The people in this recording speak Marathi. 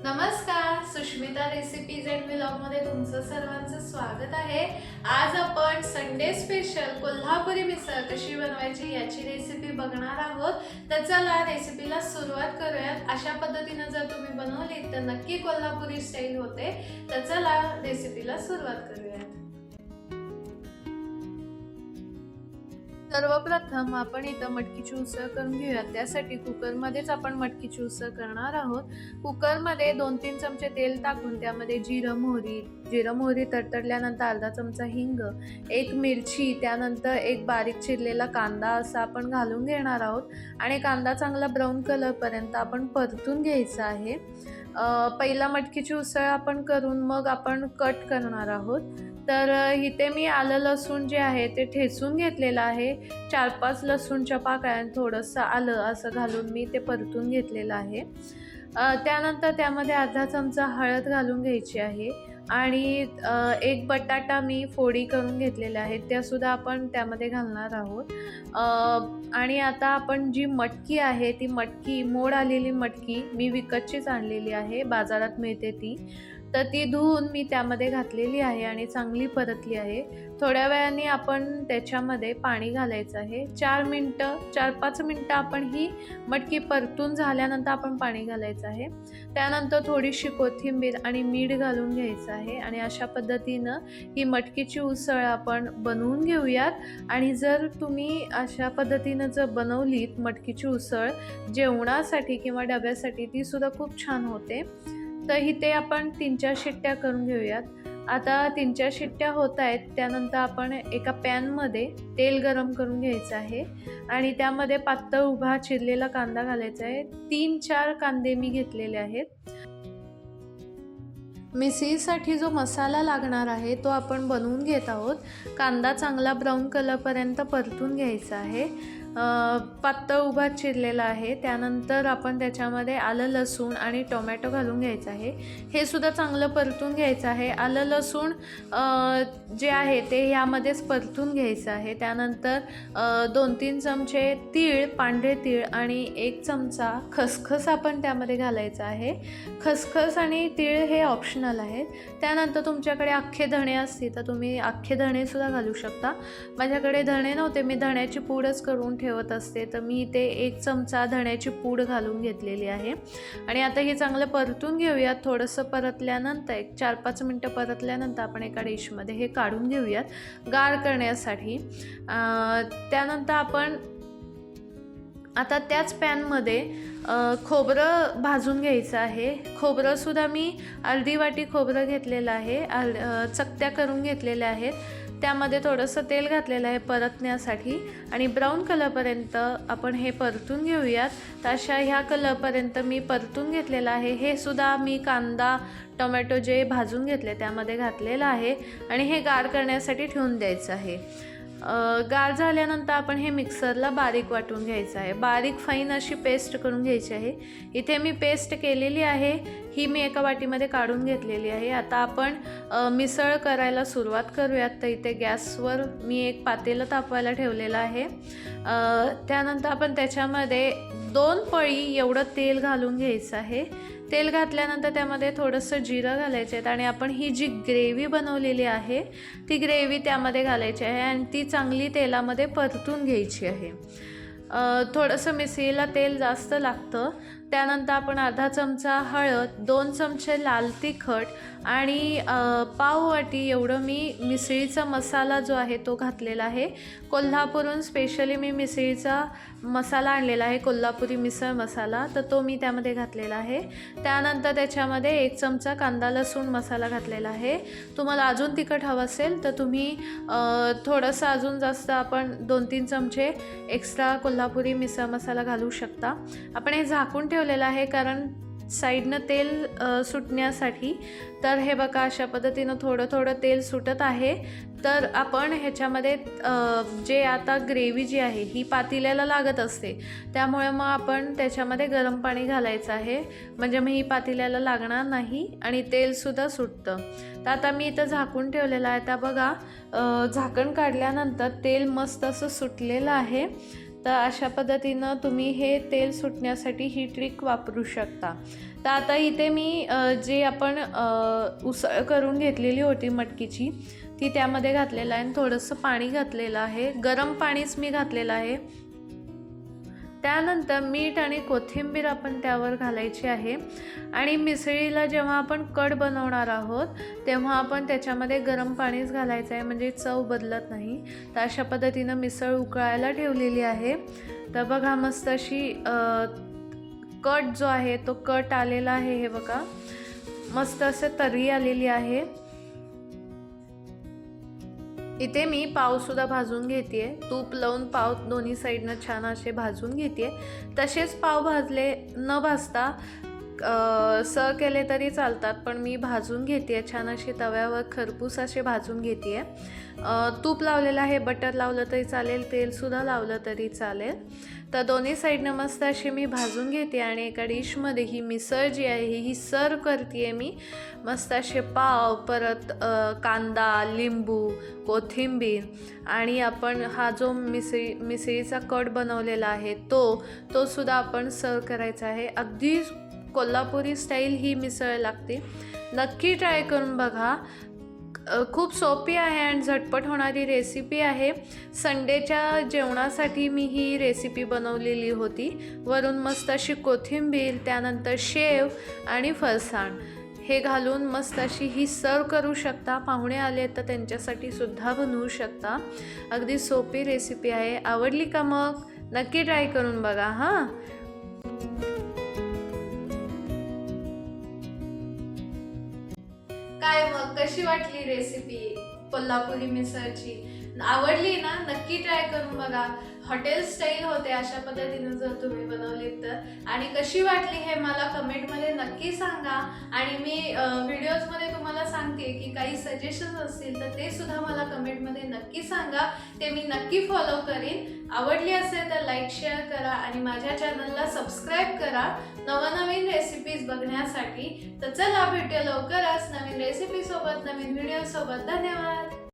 नमस्कार, सुष्मिता रेसिपीज अँड व्लॉगमध्ये तुमचं सर्वांचं स्वागत आहे। आज आपण संडे स्पेशल कोल्हापुरी मिसळ कशी बनवायची याची रेसिपी बघणार आहोत। तर चला रेसिपीला सुरुवात करूयात। अशा पद्धतीने जर तुम्ही बनवली तर नक्की कोल्हापुरी स्टाईल होते। तर चला रेसिपीला सुरुवात करूयात। सर्वप्रथम आपण इथं मटकीची उसळ करून घेऊया। त्यासाठी कुकरमध्येच आपण मटकीची उसळ करणार आहोत। कुकरमध्ये 2-3 चमचे तेल टाकून त्यामध्ये जिरं मोहरी तडतडल्यानंतर अर्धा चमचा हिंग, एक मिरची, त्यानंतर एक बारीक चिरलेला कांदा असा आपण घालून घेणार आहोत आणि कांदा चांगला ब्राऊन कलर पर्यंत आपण परतून घ्यायचा आहे। पहिला मटकीची उसळ आपण करून मग आपण कट करणार आहोत। तर इथे मी आलं लसूण जे आहे ते ठेचून घेतलेलं आहे। 4-5 लसूणच्या पाकळ्या थोडंसं आलं असं घालून मी ते परतून घेतलेलं आहे। त्यानंतर त्यामध्ये अर्धा चमचा हळद घालून घ्यायची आहे आणि एक बटाटा मी फोडी करून घेतलेल्या आहेत, त्यासुद्धा आपण त्यामध्ये घालणार आहोत। आणि आता आपण जी मटकी आहे ती मटकी मोड आलेली मटकी मी विकतचीच आणलेली आहे, बाजारात मिळते ती। तर ती धुवून मी त्यामध्ये घातलेली आहे आणि चांगली परतली आहे। थोड्या वेळाने आपण त्याच्यामध्ये पाणी घालायचं आहे। 4-5 मिनटं आपण ही मटकी परतून झाल्यानंतर आपण पाणी घालायचं आहे। त्यानंतर थोडीशी कोथिंबीर आणि मीठ घालून घ्यायचं आहे आणि अशा पद्धतीनं ही मटकीची उसळ आपण बनवून घेऊयात। आणि जर तुम्ही अशा पद्धतीनं जर बनवलीत मटकीची उसळ जेवणासाठी किंवा डब्यासाठी ती सुद्धा खूप छान होते। तर इथे आपण 3-4 शिट्ट्या करून घेऊयात। आता 3-4 शिट्ट्या होत आहेत, त्यानंतर आपण एका पॅनमध्ये तेल गरम करून घ्यायचं आहे आणि त्यामध्ये पातळ उभा चिरलेला कांदा घालायचा आहे। 3-4 कांदे मी घेतलेले आहेत। मिसळीसाठी जो मसाला लागणार आहे तो आपण बनवून घेत आहोत। कांदा चांगला ब्राऊन कलरपर्यंत परतून घ्यायचा आहे। पातळ उभा चिरलेला आहे। त्यानंतर आपण त्याच्यामध्ये आलं लसूण आणि टोमॅटो घालून घ्यायचं आहे। हे सुद्धा चांगलं परतून घ्यायचं आहे। आलं लसूण जे आहे ते ह्यामध्येच परतून घ्यायचं आहे। त्यानंतर 2-3 चमचे तीळ, पांढरे तीळ आणि 1 चमचा खसखस आपण त्यामध्ये घालायचं आहे। खसखस आणि तीळ हे ऑप्शनल आहेत। त्यानंतर तुमच्याकडे अख्खे धणे असतील तर तुम्ही अख्खे धणे सुद्धा घालू शकता। माझ्याकडे धणे नव्हते, मी धण्याची पूडच करून ठेवत असते, तर मी इथे 1 चमचा धण्याची पूड घालून घेतलेली आहे। आणि आता हे चांगलं परतून घेऊयात। थोडंसं परतल्यानंतर 4-5 मिनटं परतल्यानंतर आपण एका डिशमध्ये हे काढून घेऊयात गार करण्यासाठी। त्यानंतर आपण आता त्याच पॅनमध्ये खोबरं भाजून घ्यायचं आहे। खोबरंसुद्धा मी अर्धी वाटी खोबरं घेतलेलं आहे, चकत्या करून घेतलेल्या आहेत। त्यामध्ये थोडंसं तेल घातलेलं आहे परतण्यासाठी आणि ब्राऊन कलरपर्यंत आपण हे परतून घेऊयात। तर अशा ह्या कलरपर्यंत मी परतून घेतलेलं आहे। हे सुद्धा मी कांदा टोमॅटो जे भाजून घेतले त्यामध्ये घातलेलं आहे आणि हे गार करण्यासाठी ठेवून द्यायचं आहे। गार झाल्यानंतर आपण हे मिक्सरला बारीक वाटून घ्यायचं आहे। बारीक फाईन अशी पेस्ट करून घ्यायची आहे। इथे मी पेस्ट केलेली आहे, ही मी एका वाटीमध्ये काढून घेतलेली आहे। आता आपण मिसळ करायला सुरुवात करूयात। तर इथे गॅसवर मी एक पातेलं तापवायला ठेवलेलं आहे। त्यानंतर आपण त्याच्यामध्ये 2 पळी एवढं तेल घालून घ्यायचं आहे। तेल घातल्यानंतर त्यामध्ये थोडंसं जिरं घालायचं आहे आणि आपण ही जी ग्रेव्ही बनवलेली आहे ती ग्रेव्ही त्यामध्ये घालायची आहे आणि ती चांगली तेलामध्ये परतून घ्यायची आहे। थोडंसं मिसळीला तेल जास्त लागतं। त्यानंतर आपण अर्धा चमचा हळद, 2 चमचे लाल तिखट आणि पाव वाटी एवढं मी मिसळीचा मसाला जो आहे तो घातलेला आहे। कोल्हापूरहून स्पेशली मी मिसळीचा मसाला आणलेला आहे, कोल्हापुरी मिसळ मसाला, तर तो मी त्यामध्ये घातलेला आहे। त्यानंतर त्याच्यामध्ये 1 चमचा कांदा लसूण मसाला घातलेला आहे। तुम्हाला अजून तिखट हवं असेल तर तुम्ही थोडंसं अजून जास्त आपण 2-3 चमचे एक्स्ट्रा कोल्हापुरी मिसळ मसाला घालू शकता। आपण हे झाकून ठेवलेलं आहे कारण साईडनं तेल सुटण्यासाठी। तर हे बघा अशा पद्धतीनं थोडं थोडं तेल सुटत आहे। तर आपण ह्याच्यामध्ये जे आता ग्रेव्ही जी आहे ही पातेल्याला लागत असते, त्यामुळे मग आपण त्याच्यामध्ये गरम पाणी घालायचं आहे, म्हणजे मग ही पातेल्याला लागणार नाही आणि तेलसुद्धा सुटतं। तर आता मी इथं झाकून ठेवलेलं आहे। आता बघा झाकण काढल्यानंतर तेल मस्त असं सुटलेलं आहे। तर अशा पद्धतीनं तुम्ही हे तेल सुटण्यासाठी ही ट्रिक वापरू शकता. तर आता इथे मी जे आपण उसळ करून घेतलेली होती मटकीची ती त्यामध्ये घातलेलं आहे आणि थोडंसं पाणी घातलेलं आहे, गरम पाणीच मी घातलेलं आहे. त्यानंतर मीठ आणि कोथिंबीर आपण त्यावर घालायची आहे आणि मिसळीला जेव्हा आपण कढ बनवणार आहोत तेव्हा आपण त्याच्यामध्ये गरम पाणीच घालायचं आहे, म्हणजे चव बदलत नाही. तर अशा पद्धतीनं मिसळ उकळायला ठेवलेली आहे. तर बघा मस्त अशी कट जो आहे तो कट आलेला आहे, हे बघा मस्त असं तर्री आलेली आहे. इथे मी पावसुद्धा भाजून घेते आहे, तूप लावून पाव दोन्ही साईडनं छान असे भाजून घेते आहे. तसेच पाव भाजले न भाजता सर्व केले तरी चालतात, पण मी भाजून घेते आहे छान असे तव्यावर खरपूस असे भाजून घेते आहे. तूप लावलेलं आहे, बटर लावलं तरी चालेल, तेलसुद्धा लावलं तरी चालेल. तर दोन्ही साईडनं मस्त अशी मी भाजून घेते आणि एका डिशमध्ये ही मिसळ जी आहे ही सर्व करते आहे मी. मस्त असे पाव, परत कांदा, लिंबू, कोथिंबीर आणि आपण हा जो मिसळीचा कट बनवलेला आहे तो सुद्धा आपण सर्व करायचा आहे. अगदी कोल्हापुरी स्टाईल ही मिसळ लागते, नक्की ट्राय करून बघा. खूप सोपी आहे आणि झटपट होणारी रेसिपी आहे. संडेच्या जेवणासाठी मी ही रेसिपी बनवलेली होती. वरून मस्त अशी कोथिंबीर, त्यानंतर शेव आणि फरसाण हे घालून मस्त अशी ही सर्व करू शकता. पाहुणे आले तर त्यांच्यासाठी सुद्धा बनवू शकता. अगदी सोपी रेसिपी आहे. आवडली का मग नक्की ट्राय करून बघा हां. काय मग कशी वाटली रेसिपी कोल्हापुरी मिसळची? आवडली ना? नक्की ट्राय करून बघा. हॉटेल स्टाईल होते अशा पद्धतीनं जर तुम्ही बनवलीत तर. आणि कशी वाटली हे मला कमेंटमध्ये नक्की सांगा. आणि मी व्हिडिओजमध्ये तुम्हाला सांगते की काही सजेशन्स असतील तर ते सुद्धा मला कमेंटमध्ये नक्की सांगा, ते मी नक्की फॉलो करीन. आवडली असेल तर लाईक शेअर करा आणि माझ्या चॅनलला सबस्क्राईब करा नवनवीन रेसिपीज बघण्यासाठी. तर चला भेटूया लवकरच नवीन रेसिपीसोबत, नवीन व्हिडिओसोबत. धन्यवाद.